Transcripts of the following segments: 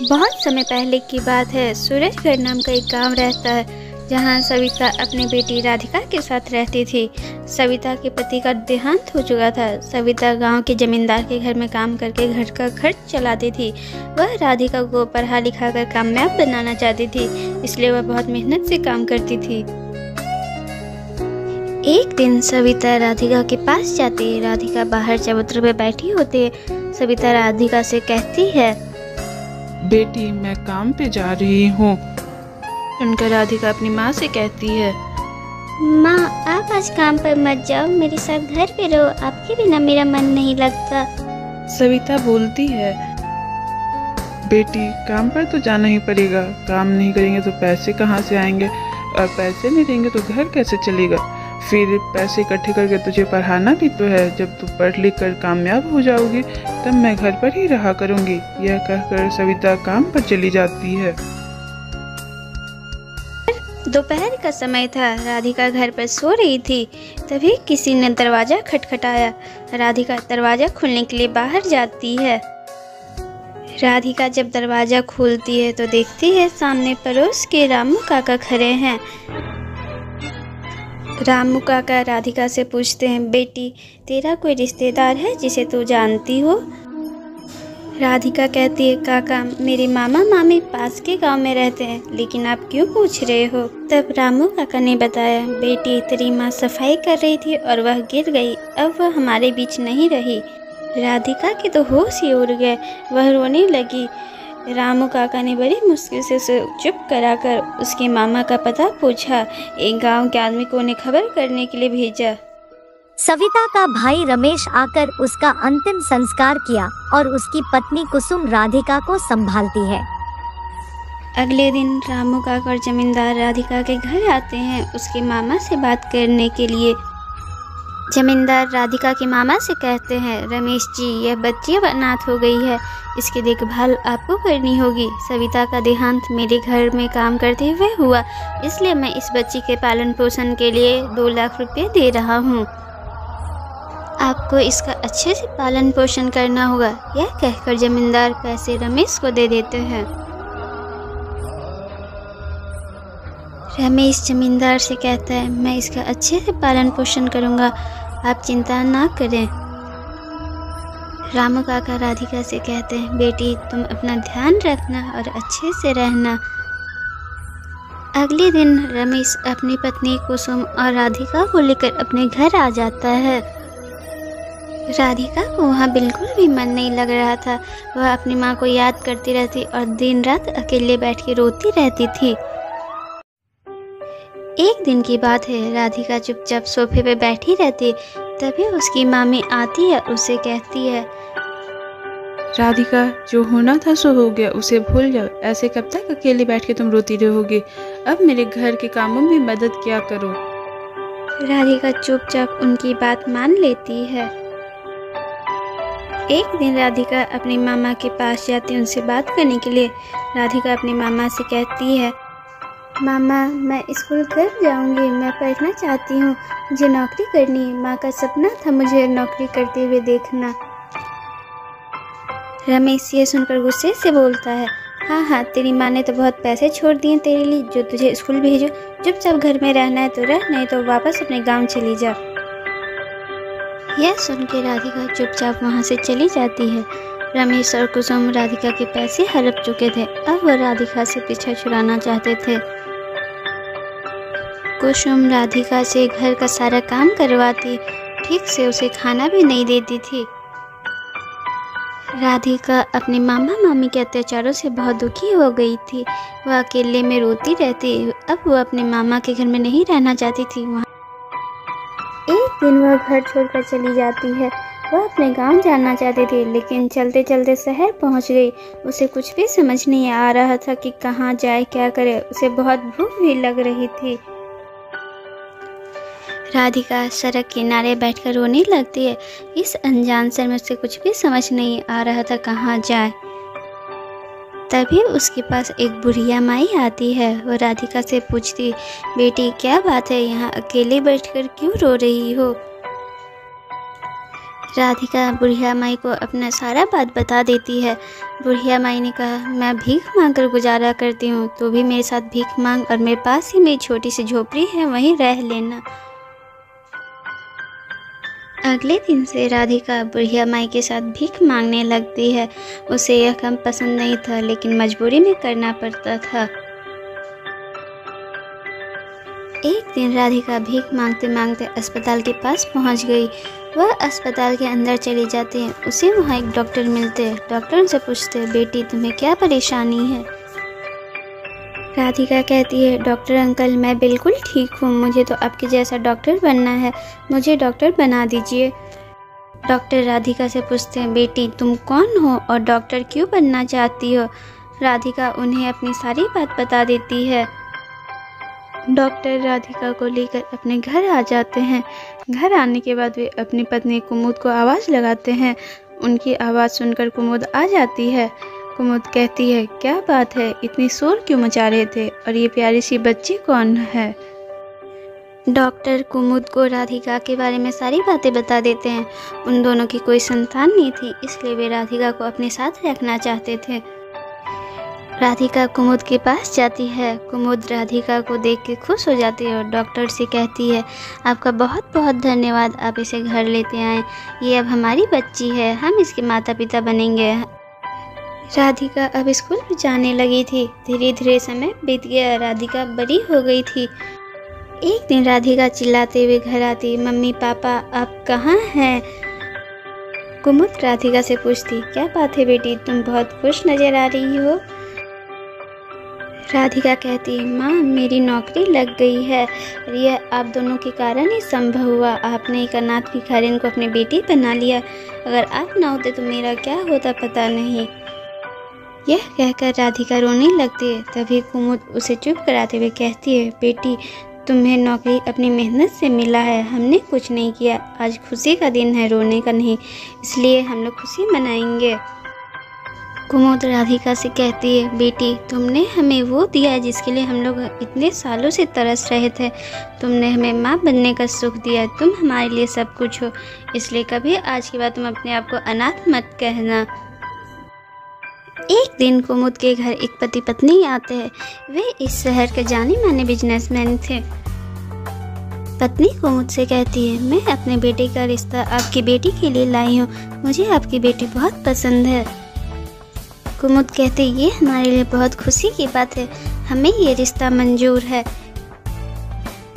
बहुत समय पहले की बात है। सूरजगढ़ नाम का एक गांव रहता है जहां सविता अपनी बेटी राधिका के साथ रहती थी। सविता के पति का देहांत हो चुका था। सविता गांव के जमींदार के घर में काम करके घर का खर्च चलाती थी। वह राधिका को पढ़ा लिखा कर कामयाब बनाना चाहती थी, इसलिए वह बहुत मेहनत से काम करती थी। एक दिन सविता राधिका के पास जाती है। राधिका बाहर चबूतरे पे बैठी होती है। सविता राधिका से कहती है, बेटी मैं काम पे जा रही हूँ। सुनकर राधिका अपनी माँ से कहती है, माँ आप आज काम पर मत जाओ, मेरे साथ घर पे रहो, आपके बिना मेरा मन नहीं लगता। सविता बोलती है, बेटी काम पर तो जाना ही पड़ेगा, काम नहीं करेंगे तो पैसे कहाँ से आएंगे, और पैसे नहीं देंगे तो घर कैसे चलेगा, फिर पैसे इकट्ठे करके तुझे पढ़ाना भी तो है। जब तू पढ़ लिख कर कामयाब हो जाओगी तब मैं घर पर ही रहा करूँगी। यह कहकर सविता काम पर चली जाती है। दोपहर का समय था। राधिका घर पर सो रही थी। तभी किसी ने दरवाजा खटखटाया। राधिका दरवाजा खोलने के लिए बाहर जाती है। राधिका जब दरवाजा खोलती है तो देखती है सामने पड़ोस के रामू काका खड़े हैं। रामू काका राधिका से पूछते हैं, बेटी तेरा कोई रिश्तेदार है जिसे तू जानती हो? राधिका कहती है, काका मेरे मामा मामी पास के गांव में रहते हैं, लेकिन आप क्यों पूछ रहे हो? तब रामू काका ने बताया, बेटी तेरी माँ सफाई कर रही थी और वह गिर गई, अब वह हमारे बीच नहीं रही। राधिका के तो होश ही उड़ गए, वह रोने लगी। रामू काका ने बड़ी मुश्किल से उसे चुप कराकर उसके मामा का पता पूछा। एक गांव के आदमी को उन्हें खबर करने के लिए भेजा। सविता का भाई रमेश आकर उसका अंतिम संस्कार किया और उसकी पत्नी कुसुम राधिका को संभालती है। अगले दिन रामू काका और जमींदार राधिका के घर आते हैं उसके मामा से बात करने के लिए। जमींदार राधिका के मामा से कहते हैं, रमेश जी यह बच्ची अब अनाथ हो गई है, इसकी देखभाल आपको करनी होगी। सविता का देहांत मेरे घर में काम करते हुए हुआ, इसलिए मैं इस बच्ची के पालन पोषण के लिए 2 लाख रुपए दे रहा हूँ। आपको इसका अच्छे से पालन पोषण करना होगा। यह कहकर जमींदार पैसे रमेश को दे देते हैं। रमेश जमींदार से कहता है, मैं इसका अच्छे से पालन पोषण करूंगा, आप चिंता ना करें। रामू काका राधिका से कहते हैं, बेटी तुम अपना ध्यान रखना और अच्छे से रहना। अगले दिन रमेश अपनी पत्नी कुसुम और राधिका को लेकर अपने घर आ जाता है। राधिका को वहाँ बिल्कुल भी मन नहीं लग रहा था। वह अपनी माँ को याद करती रहती और दिन रात अकेले बैठ के रोती रहती थी। एक दिन की बात है, राधिका चुपचाप सोफे पे बैठी रहती, तभी उसकी मामी आती है, उसे कहती है, राधिका जो होना था सो हो गया, उसे भूल जाओ। ऐसे कब तक अकेले बैठ के तुम रोती रहोगी? अब मेरे घर के कामों में मदद किया करो। राधिका चुपचाप उनकी बात मान लेती है। एक दिन राधिका अपनी मामा के पास जाती है उनसे बात करने के लिए। राधिका अपनी मामा से कहती है, मामा मैं स्कूल घर जाऊंगी, मैं पढ़ना चाहती हूँ, मुझे नौकरी करनी है, माँ का सपना था मुझे नौकरी करते हुए देखना। रमेश ये सुनकर गुस्से से बोलता है, हाँ तेरी माँ ने तो बहुत पैसे छोड़ दिए तेरे लिए, जो तुझे स्कूल भेजो, चुपचाप घर में रहना है तो रह, नहीं तो वापस अपने गाँव चली जा। यह सुनकर राधिका चुपचाप वहाँ से चली जाती है। रमेश और कुसुम राधिका के पैसे हड़प चुके थे, अब वह राधिका से पीछा छुड़ाना चाहते थे। कुसुम राधिका से घर का सारा काम करवाती, ठीक से उसे खाना भी नहीं देती थी। राधिका अपने मामा मामी के अत्याचारों से बहुत दुखी हो गई थी। वह अकेले में रोती रहती। अब वह अपने मामा के घर में नहीं रहना चाहती थी। वहाँ एक दिन वह घर छोड़कर चली जाती है। वह अपने गांव जाना चाहती थी, लेकिन चलते चलते शहर पहुंच गई। उसे कुछ भी समझ नहीं आ रहा था कि कहाँ जाए, क्या करे। उसे बहुत भूख भी लग रही थी। राधिका सड़क किनारे बैठकर रोने लगती है। इस अनजान शहर में उसे कुछ भी समझ नहीं आ रहा था कहाँ जाए। तभी उसके पास एक बुढ़िया माई आती है। वो राधिका से पूछती, बेटी क्या बात है, यहाँ अकेले बैठकर क्यों रो रही हो? राधिका बुढ़िया माई को अपना सारा बात बता देती है। बुढ़िया माई ने कहा, मैं भीख मांग कर गुजारा करती हूँ, तो भी मेरे साथ भीख मांग और मेरे पास ही मेरी छोटी सी झोपड़ी है, वहीं रह लेना। अगले दिन से राधिका बुढ़िया माई के साथ भीख मांगने लगती है। उसे यह काम पसंद नहीं था, लेकिन मजबूरी में करना पड़ता था। एक दिन राधिका भीख मांगते मांगते अस्पताल के पास पहुंच गई। वह अस्पताल के अंदर चली जाती है। उसे वहाँ एक डॉक्टर मिलते हैं। डॉक्टर उनसे पूछते हैं, बेटी तुम्हें क्या परेशानी है? राधिका कहती है, डॉक्टर अंकल मैं बिल्कुल ठीक हूँ, मुझे तो आपके जैसा डॉक्टर बनना है, मुझे डॉक्टर बना दीजिए। डॉक्टर राधिका से पूछते हैं, बेटी तुम कौन हो और डॉक्टर क्यों बनना चाहती हो? राधिका उन्हें अपनी सारी बात बता देती है। डॉक्टर राधिका को लेकर अपने घर आ जाते हैं। घर आने के बाद वे अपनी पत्नी कुमुद को आवाज़ लगाते हैं। उनकी आवाज़ सुनकर कुमुद आ जाती है। कुमुद कहती है, क्या बात है, इतनी शोर क्यों मचा रहे थे और ये प्यारी सी बच्ची कौन है? डॉक्टर कुमुद को राधिका के बारे में सारी बातें बता देते हैं। उन दोनों की कोई संतान नहीं थी, इसलिए वे राधिका को अपने साथ रखना चाहते थे। राधिका कुमुद के पास जाती है। कुमुद राधिका को देख के खुश हो जाती है और डॉक्टर से कहती है, आपका बहुत बहुत धन्यवाद, आप इसे घर लेते आए, ये अब हमारी बच्ची है, हम इसके माता पिता बनेंगे। राधिका अब स्कूल में जाने लगी थी। धीरे धीरे समय बीत गया, राधिका बड़ी हो गई थी। एक दिन राधिका चिल्लाते हुए घर आती, मम्मी पापा आप कहाँ हैं? कुमुद राधिका से पूछती, क्या बात है बेटी, तुम बहुत खुश नजर आ रही हो? राधिका कहती, माँ मेरी नौकरी लग गई है, यह आप दोनों के कारण ही संभव हुआ। आपने एक अनाथ भिखारिन को अपनी बेटी बना लिया, अगर आप ना होते तो मेरा क्या होता पता नहीं। यह कहकर राधिका रोने लगती है। तभी कुमुद उसे चुप कराते हुए कहती है, बेटी तुम्हें नौकरी अपनी मेहनत से मिला है, हमने कुछ नहीं किया, आज खुशी का दिन है, रोने का नहीं, इसलिए हम लोग खुशी मनाएंगे। कुमुद राधिका से कहती है, बेटी तुमने हमें वो दिया है जिसके लिए हम लोग इतने सालों से तरस रहे थे, तुमने हमें माँ बनने का सुख दिया, तुम हमारे लिए सब कुछ हो, इसलिए कभी आज के बाद तुम अपने आप को अनाथ मत कहना। एक दिन कुमुद के घर एक पति पत्नी आते हैं। वे इस शहर के जाने माने बिजनेसमैन थे। पत्नी कुमुद से कहती है, मैं अपने बेटे का रिश्ता आपकी बेटी के लिए लाई हूँ, मुझे आपकी बेटी बहुत पसंद है। कुमुद कहते, ये हमारे लिए बहुत खुशी की बात है, हमें ये रिश्ता मंजूर है।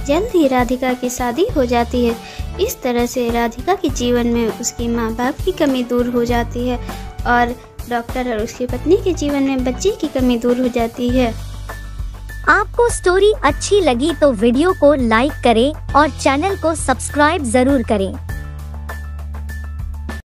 जल्द ही राधिका की शादी हो जाती है। इस तरह से राधिका के जीवन में उसकी माँ बाप की कमी दूर हो जाती है और डॉक्टर और उसकी पत्नी के जीवन में बच्चे की कमी दूर हो जाती है। आपको स्टोरी अच्छी लगी तो वीडियो को लाइक करें और चैनल को सब्सक्राइब जरूर करें।